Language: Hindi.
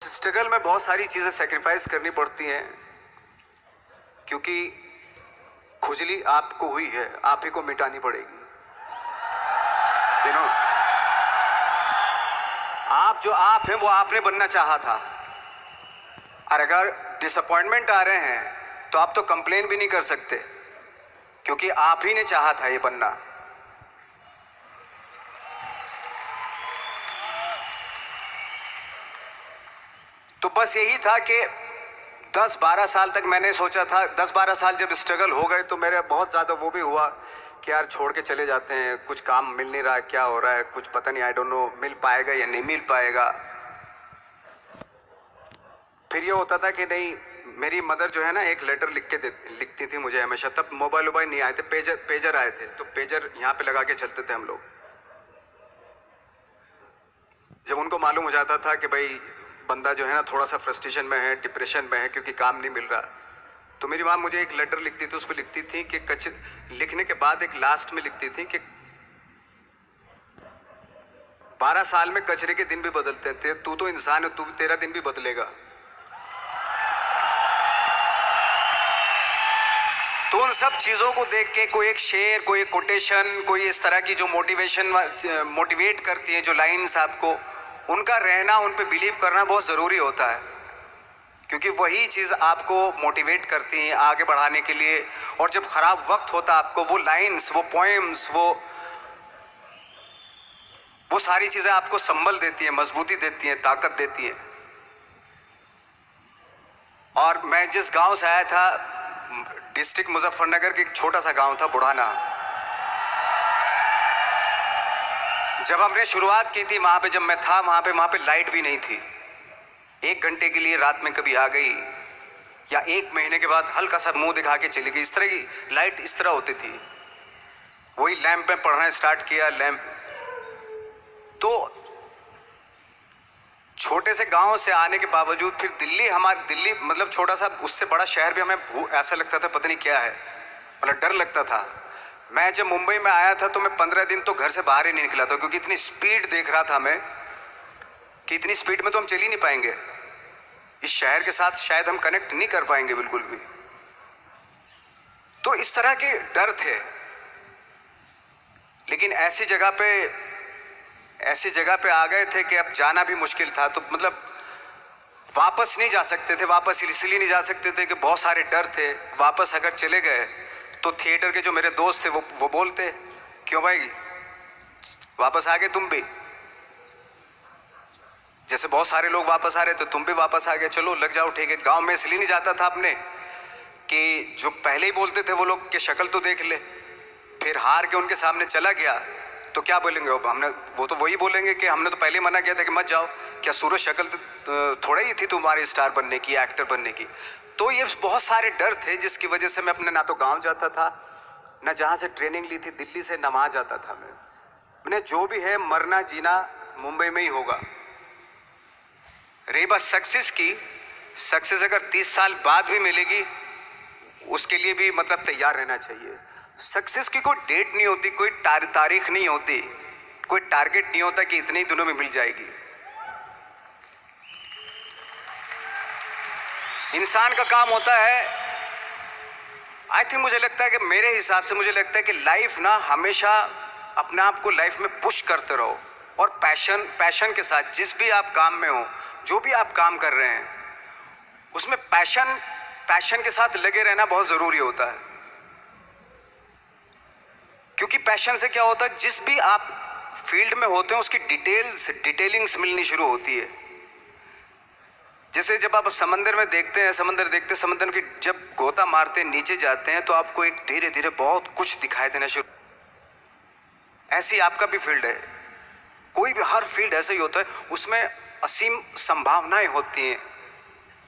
स्ट्रगल में बहुत सारी चीज़ें सेक्रीफाइस करनी पड़ती हैं, क्योंकि खुजली आपको हुई है, आप ही को मिटानी पड़ेगी। आप जो आप हैं वो आपने बनना चाहा था, और अगर डिसअपॉइंटमेंट आ रहे हैं तो आप तो कंप्लेन भी नहीं कर सकते, क्योंकि आप ही ने चाहा था ये बनना। तो बस यही था कि 10-12 साल तक मैंने सोचा था, 10-12 साल जब स्ट्रगल हो गए तो मेरे बहुत ज़्यादा वो भी हुआ कि यार छोड़ के चले जाते हैं, कुछ काम मिल नहीं रहा है, क्या हो रहा है कुछ पता नहीं, आई डोंट नो मिल पाएगा या नहीं मिल पाएगा। फिर ये होता था कि नहीं, मेरी मदर जो है ना एक लेटर लिखती थी मुझे हमेशा। तब मोबाइल नहीं आए थे, पेजर आए थे, तो पेजर यहाँ पे लगा के चलते थे हम लोग। जब उनको मालूम हो जाता था कि भाई बंदा जो है ना थोड़ा सा फ्रस्ट्रेशन में है, डिप्रेशन में है, क्योंकि काम नहीं मिल रहा, तो मेरी माँ मुझे एक लेटर लिखती थी। उस पर लिखती थी कि लिखने के बाद एक लास्ट में लिखती थी कि 12 साल में कचरे के दिन भी बदलते थे, तू तो इंसान है, तेरा दिन भी बदलेगा। तो उन सब चीज़ों को देख के कोई एक शेर, कोई एक कोटेशन, कोई इस तरह की जो मोटिवेट करती है, जो लाइन्स आपको, उनका रहना, उन पे बिलीव करना बहुत ज़रूरी होता है, क्योंकि वही चीज़ आपको मोटिवेट करती हैं आगे बढ़ाने के लिए। और जब ख़राब वक्त होता है आपको, वो लाइन्स, वो पोएम्स, वो सारी चीज़ें आपको संबल देती हैं, मजबूती देती हैं, ताकत देती हैं। और मैं जिस गांव से आया था, डिस्ट्रिक्ट मुजफ्फरनगर के एक छोटा सा गांव था बुढ़ाना, जब हमने शुरुआत की थी वहाँ पे, जब मैं था वहाँ पे लाइट भी नहीं थी। 1 घंटे के लिए रात में कभी आ गई, या 1 महीने के बाद हल्का सा मुंह दिखा के चली गई। इस तरह की लाइट इस तरह होती थी। वही लैंप में पढ़ना स्टार्ट किया, लैंप। तो छोटे से गांव से आने के बावजूद फिर दिल्ली मतलब छोटा सा, उससे बड़ा शहर भी हमें ऐसा लगता था पता नहीं क्या है, मतलब डर लगता था। मैं जब मुंबई में आया था तो मैं 15 दिन तो घर से बाहर ही नहीं निकला था, क्योंकि इतनी स्पीड देख रहा था मैं कि इतनी स्पीड में तो हम चल ही नहीं पाएंगे, इस शहर के साथ शायद हम कनेक्ट नहीं कर पाएंगे बिल्कुल भी। तो इस तरह के डर थे। लेकिन ऐसी जगह पे आ गए थे कि अब जाना भी मुश्किल था। तो मतलब वापस नहीं जा सकते थे। वापस इसलिए नहीं जा सकते थे कि बहुत सारे डर थे। वापस अगर चले गए तो थिएटर के जो मेरे दोस्त थे वो बोलते, क्यों भाई वापस आ गए तुम भी, जैसे बहुत सारे लोग वापस आ रहे थे तुम भी वापस आ गए, चलो लग जाओ ठीक है। गांव में इसलिए नहीं जाता था अपने कि जो पहले ही बोलते थे वो लोग कि शक्ल तो देख ले, फिर हार के उनके सामने चला गया तो क्या बोलेंगे वो तो वही बोलेंगे कि हमने तो पहले मना किया था कि मत जाओ, क्या सूरज शक्ल थोड़ा ही थी तुम्हारी स्टार बनने की, एक्टर बनने की। तो ये बहुत सारे डर थे जिसकी वजह से मैं अपने ना तो गांव जाता था, ना जहाँ से ट्रेनिंग ली थी दिल्ली से, ना वहाँ जाता था। मैंने जो भी है मरना जीना मुंबई में ही होगा। रही बात सक्सेस की, सक्सेस अगर 30 साल बाद भी मिलेगी उसके लिए भी मतलब तैयार रहना चाहिए। सक्सेस की कोई डेट नहीं होती, कोई तारीख नहीं होती, कोई टारगेट नहीं होता कि इतने ही दिनों में मिल जाएगी। इंसान का काम होता है, आई थिंक मुझे लगता है कि मेरे हिसाब से मुझे लगता है कि लाइफ ना हमेशा अपने आप को लाइफ में पुश करते रहो, और पैशन के साथ जिस भी आप काम में हो, जो भी आप काम कर रहे हैं उसमें पैशन के साथ लगे रहना बहुत ज़रूरी होता है। क्योंकि पैशन से क्या होता है, जिस भी आप फील्ड में होते हैं उसकी डिटेलिंग्स मिलनी शुरू होती है। जैसे जब आप समंदर में देखते हैं, समंदर की जब गोता मारते हैं, नीचे जाते हैं, तो आपको एक धीरे धीरे बहुत कुछ दिखाई देना शुरू। ऐसी आपका भी फील्ड है, कोई भी हर फील्ड ऐसा ही होता है, उसमें असीम संभावनाएं होती हैं।